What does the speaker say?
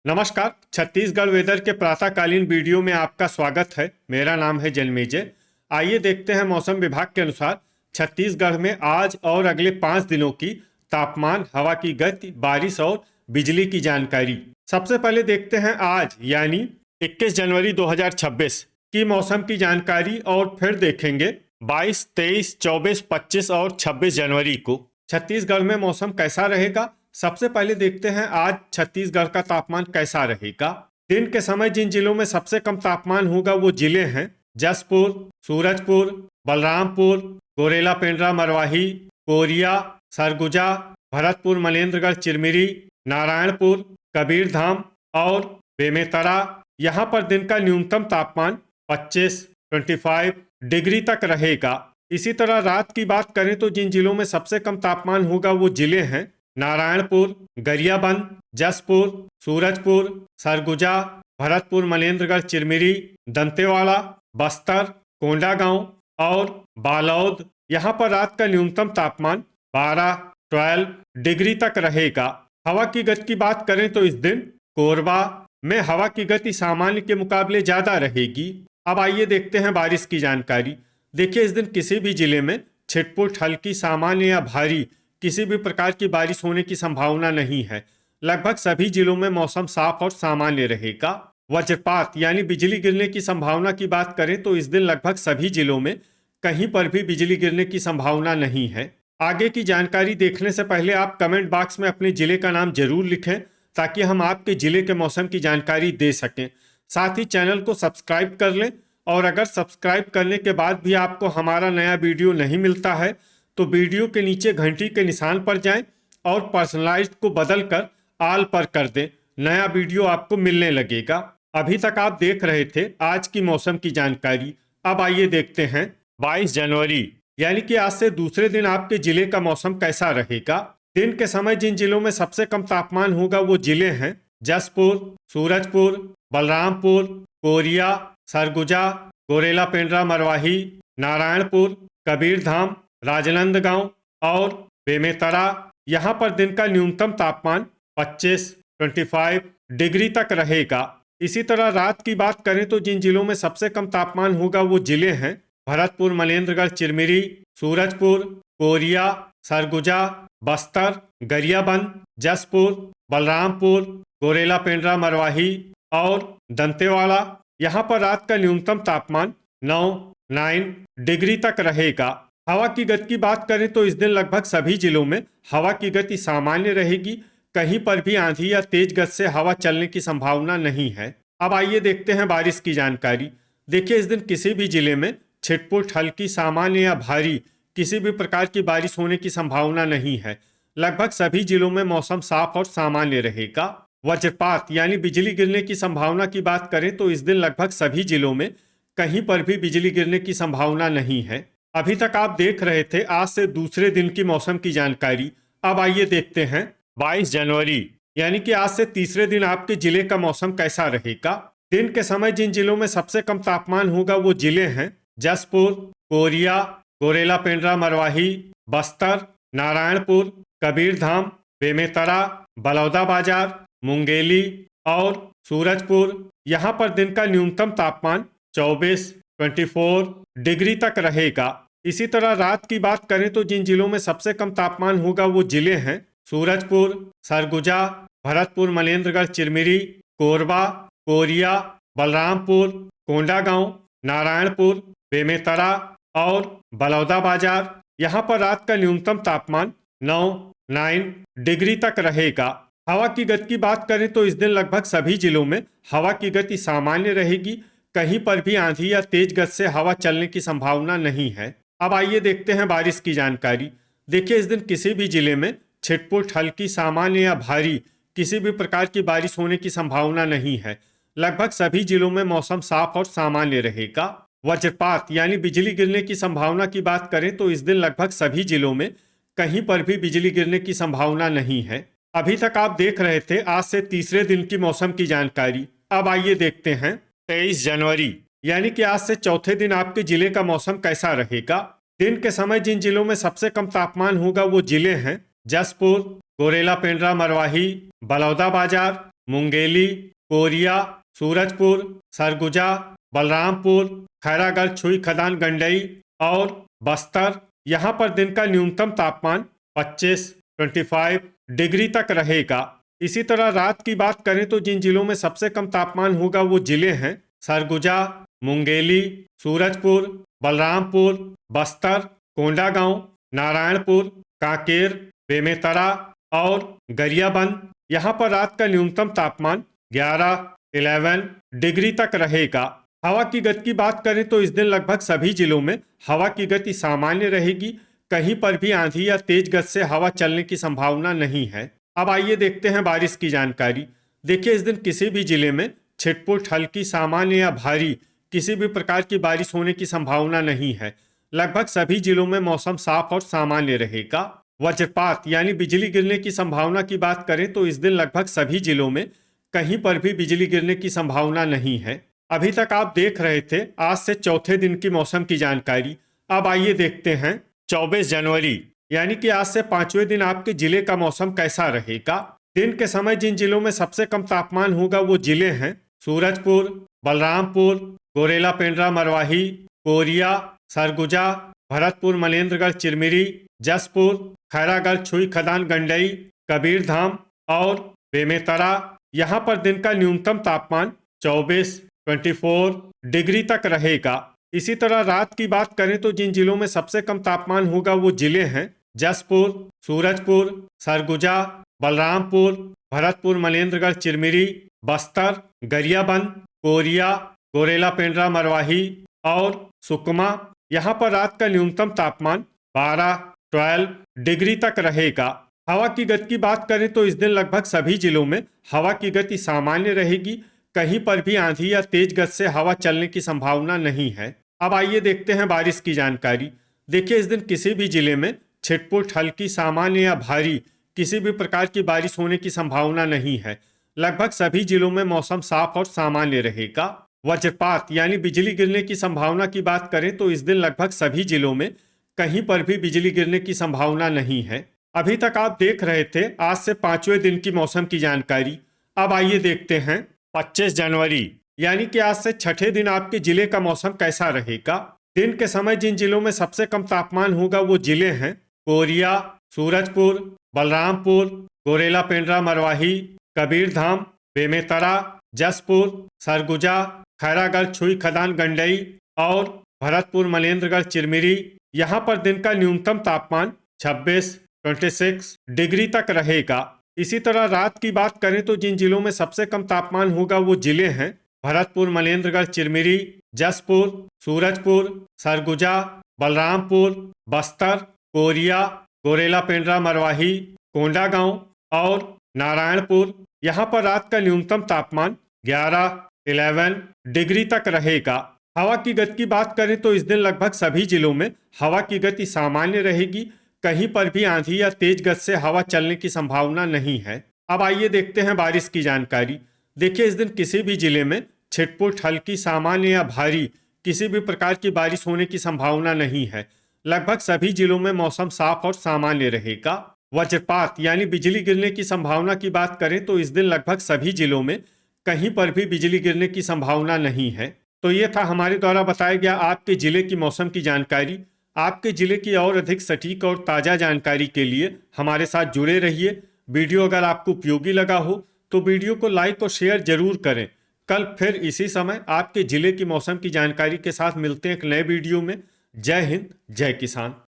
नमस्कार। छत्तीसगढ़ वेदर के प्रातःकालीन वीडियो में आपका स्वागत है। मेरा नाम है जन्मेजय। आइए देखते हैं मौसम विभाग के अनुसार छत्तीसगढ़ में आज और अगले 5 दिनों की तापमान, हवा की गति, बारिश और बिजली की जानकारी। सबसे पहले देखते हैं आज यानी 21 जनवरी 2026 की मौसम की जानकारी और फिर देखेंगे 22, 23, 24, 25 और 26 जनवरी को छत्तीसगढ़ में मौसम कैसा रहेगा। सबसे पहले देखते हैं आज छत्तीसगढ़ का तापमान कैसा रहेगा। दिन के समय जिन जिलों में सबसे कम तापमान होगा वो जिले हैं जशपुर, सूरजपुर, बलरामपुर, गोरेला पेंड्रा मरवाही, कोरिया, सरगुजा, भरतपुर, मनेन्द्रगढ़, चिरमिरी, नारायणपुर, कबीरधाम और बेमेतरा। यहाँ पर दिन का न्यूनतम तापमान 25 डिग्री तक रहेगा। इसी तरह रात की बात करें तो जिन जिलों में सबसे कम तापमान होगा वो जिले हैं नारायणपुर, गरियाबंद, जशपुर, सूरजपुर, सरगुजा, भरतपुर, मनेन्द्रगढ़, चिरमिरी, दंतेवाड़ा, बस्तर, कोंडागांव और बालोद। यहाँ पर रात का न्यूनतम तापमान 12 डिग्री तक रहेगा। हवा की गति की बात करें तो इस दिन कोरबा में हवा की गति सामान्य के मुकाबले ज्यादा रहेगी। अब आइए देखते हैं बारिश की जानकारी। देखिए, इस दिन किसी भी जिले में छिटपुट, हल्की, सामान्य या भारी किसी भी प्रकार की बारिश होने की संभावना नहीं है। लगभग सभी जिलों में मौसम साफ और सामान्य रहेगा। वज्रपात यानी बिजली गिरने की संभावना की बात करें तो इस दिन लगभग सभी जिलों में कहीं पर भी बिजली गिरने की संभावना नहीं है। आगे की जानकारी देखने से पहले आप कमेंट बॉक्स में अपने जिले का नाम जरूर लिखें ताकि हम आपके जिले के मौसम की जानकारी दे सकें। साथ ही चैनल को सब्सक्राइब कर लें और अगर सब्सक्राइब करने के बाद भी आपको हमारा नया वीडियो नहीं मिलता है तो वीडियो के नीचे घंटी के निशान पर जाएं और पर्सनलाइज्ड को बदलकर ऑल पर कर दें। नया वीडियो आपको मिलने लगेगा। अभी तक आप देख रहे थे आज की मौसम की जानकारी। अब आइए देखते हैं 22 जनवरी यानी कि आज से दूसरे दिन आपके जिले का मौसम कैसा रहेगा। दिन के समय जिन जिलों में सबसे कम तापमान होगा वो जिले हैं जशपुर, सूरजपुर, बलरामपुर, कोरिया, सरगुजा, गोरेला पेंड्रा मरवाही, नारायणपुर, कबीरधाम, राजनांदगांव और बेमेतरा। यहाँ पर दिन का न्यूनतम तापमान 25 डिग्री तक रहेगा। इसी तरह रात की बात करें तो जिन जिलों में सबसे कम तापमान होगा वो जिले हैं भरतपुर, मनेन्द्रगढ़, चिरमिरी, सूरजपुर, कोरिया, सरगुजा, बस्तर, गरियाबंद, जशपुर, बलरामपुर, गोरेला पेंड्रा मरवाही और दंतेवाड़ा। यहाँ पर रात का न्यूनतम तापमान 9 डिग्री तक रहेगा। हवा की गति की बात करें तो इस दिन लगभग सभी जिलों में हवा की गति सामान्य रहेगी। कहीं पर भी आंधी या तेज गति से हवा चलने की संभावना नहीं है। अब आइए देखते हैं बारिश की जानकारी। देखिए, इस दिन किसी भी जिले में छिटपुट, हल्की, सामान्य या भारी किसी भी प्रकार की बारिश होने की संभावना नहीं है। लगभग सभी जिलों में मौसम साफ और सामान्य रहेगा। वज्रपात यानी बिजली गिरने की संभावना की बात करें तो इस दिन लगभग सभी जिलों में कहीं पर भी बिजली गिरने की संभावना नहीं है। अभी तक आप देख रहे थे आज से दूसरे दिन की मौसम की जानकारी। अब आइए देखते हैं 22 जनवरी यानी कि आज से तीसरे दिन आपके जिले का मौसम कैसा रहेगा। दिन के समय जिन जिलों में सबसे कम तापमान होगा वो जिले हैं जशपुर, कोरिया, गोरेला पेंड्रा मरवाही, बस्तर, नारायणपुर, कबीरधाम, बेमेतरा, बलौदाबाजार, मुंगेली और सूरजपुर। यहाँ पर दिन का न्यूनतम तापमान 24 डिग्री तक रहेगा। इसी तरह रात की बात करें तो जिन जिलों में सबसे कम तापमान होगा वो जिले हैं सूरजपुर, सरगुजा, भरतपुर, मनेन्द्रगढ़, चिरमिरी, कोरबा, कोरिया, बलरामपुर, कोंडागांव, नारायणपुर, बेमेतरा और बलौदाबाजार। यहाँ पर रात का न्यूनतम तापमान 9 डिग्री तक रहेगा। हवा की गति की बात करें तो इस दिन लगभग सभी जिलों में हवा की गति सामान्य रहेगी। कहीं पर भी आंधी या तेज गति से हवा चलने की संभावना नहीं है। अब आइए देखते हैं बारिश की जानकारी। देखिए, इस दिन किसी भी जिले में छिटपुट, हल्की, सामान्य या भारी किसी भी प्रकार की बारिश होने की संभावना नहीं है। लगभग सभी जिलों में मौसम साफ और सामान्य रहेगा। वज्रपात यानी बिजली गिरने की संभावना की बात करें तो इस दिन लगभग सभी जिलों में कहीं पर भी बिजली गिरने की संभावना नहीं है। अभी तक आप देख रहे थे आज से तीसरे दिन की मौसम की जानकारी। अब आइए देखते हैं 23 जनवरी यानी कि आज से चौथे दिन आपके जिले का मौसम कैसा रहेगा। दिन के समय जिन जिलों में सबसे कम तापमान होगा वो जिले हैं जशपुर, गोरेला पेंड्रा मरवाही, बलौदाबाजार, मुंगेली, कोरिया, सूरजपुर, सरगुजा, बलरामपुर, खैरागढ़, छुई खदान, गंडई और बस्तर। यहाँ पर दिन का न्यूनतम तापमान 25 डिग्री तक रहेगा। इसी तरह रात की बात करें तो जिन जिलों में सबसे कम तापमान होगा वो जिले हैं सरगुजा, मुंगेली, सूरजपुर, बलरामपुर, बस्तर, कोंडागांव, नारायणपुर, कांकेर, बेमेतरा और गरियाबंद। यहाँ पर रात का न्यूनतम तापमान 11 डिग्री तक रहेगा। हवा की गति की बात करें तो इस दिन लगभग सभी जिलों में हवा की गति सामान्य रहेगी। कहीं पर भी आंधी या तेज गति से हवा चलने की संभावना नहीं है। अब आइए देखते हैं बारिश की जानकारी। देखिए, इस दिन किसी भी जिले में छिटपुट, हल्की, सामान्य या भारी किसी भी प्रकार की बारिश होने की संभावना नहीं है। लगभग सभी जिलों में मौसम साफ और सामान्य रहेगा। वज्रपात यानी बिजली गिरने की संभावना की बात करें तो इस दिन लगभग सभी जिलों में कहीं पर भी बिजली गिरने की संभावना नहीं है। अभी तक आप देख रहे थे आज से चौथे दिन की मौसम की जानकारी। अब आइए देखते हैं 24 जनवरी यानी कि आज से 5वें दिन आपके जिले का मौसम कैसा रहेगा। दिन के समय जिन जिलों में सबसे कम तापमान होगा वो जिले हैं सूरजपुर, बलरामपुर, गोरेला, पेंड्रा, मरवाही, कोरिया, सरगुजा, भरतपुर, मनेन्द्रगढ़, चिरमिरी, जसपुर, खैरागढ़, छुई खदान, गंडई, कबीरधाम और बेमेतरा। यहाँ पर दिन का न्यूनतम तापमान 24 डिग्री तक रहेगा। इसी तरह रात की बात करें तो जिन जिलों में सबसे कम तापमान होगा वो जिले हैं जसपुर, सूरजपुर, सरगुजा, बलरामपुर, भरतपुर, मनेन्द्रगढ़, चिरमिरी, बस्तर, गरियाबंद, कोरिया, गोरेला, पेंड्रा, मरवाही और सुकमा। यहाँ पर रात का न्यूनतम तापमान 12 डिग्री तक रहेगा। हवा की गति की बात करें तो इस दिन लगभग सभी जिलों में हवा की गति सामान्य रहेगी। कहीं पर भी आंधी या तेज गति से हवा चलने की संभावना नहीं है। अब आइए देखते हैं बारिश की जानकारी। देखिए, इस दिन किसी भी जिले में छिटपुट, हल्की, सामान्य या भारी किसी भी प्रकार की बारिश होने की संभावना नहीं है। लगभग सभी जिलों में मौसम साफ और सामान्य रहेगा। वज्रपात यानी बिजली गिरने की संभावना की बात करें तो इस दिन लगभग सभी जिलों में कहीं पर भी बिजली गिरने की संभावना नहीं है। अभी तक आप देख रहे थे आज से 5वें दिन की मौसम की जानकारी। अब आइए देखते हैं 25 जनवरी यानी कि आज से छठे दिन आपके जिले का मौसम कैसा रहेगा। दिन के समय जिन जिलों में सबसे कम तापमान होगा वो जिले हैं कोरिया, सूरजपुर, बलरामपुर, गोरेला, पेंड्रा, मरवाही, कबीरधाम, बेमेतरा, जसपुर, सरगुजा, खैरागढ़, छुई खदान, गंडई और भरतपुर, मनेन्द्रगढ़, चिरमिरी। यहाँ पर दिन का न्यूनतम तापमान 26 डिग्री तक रहेगा। इसी तरह रात की बात करें तो जिन जिलों में सबसे कम तापमान होगा वो जिले हैं भरतपुर, मनेन्द्रगढ़, चिरमिरी, जसपुर, सूरजपुर, सरगुजा, बलरामपुर, बस्तर, कोरिया, गोरेला, पेंड्रा, मरवाही, कोंडागांव और नारायणपुर। यहाँ पर रात का न्यूनतम तापमान 11 डिग्री तक रहेगा। हवा की गति की बात करें तो इस दिन लगभग सभी जिलों में हवा की गति सामान्य रहेगी। कहीं पर भी आंधी या तेज गति से हवा चलने की संभावना नहीं है। अब आइए देखते हैं बारिश की जानकारी। देखिए, इस दिन किसी भी जिले में छिटपुट, हल्की, सामान्य या भारी किसी भी प्रकार की बारिश होने की संभावना नहीं है। लगभग सभी जिलों में मौसम साफ और सामान्य रहेगा। वज्रपात यानी बिजली गिरने की संभावना की बात करें तो इस दिन लगभग सभी जिलों में कहीं पर भी बिजली गिरने की संभावना नहीं है। तो ये था हमारे द्वारा बताया गया आपके जिले की मौसम की जानकारी। आपके जिले की और अधिक सटीक और ताज़ा जानकारी के लिए हमारे साथ जुड़े रहिए। वीडियो अगर आपको उपयोगी लगा हो तो वीडियो को लाइक और शेयर जरूर करें। कल फिर इसी समय आपके जिले की मौसम की जानकारी के साथ मिलते हैं एक नए वीडियो में। जय हिंद, जय किसान।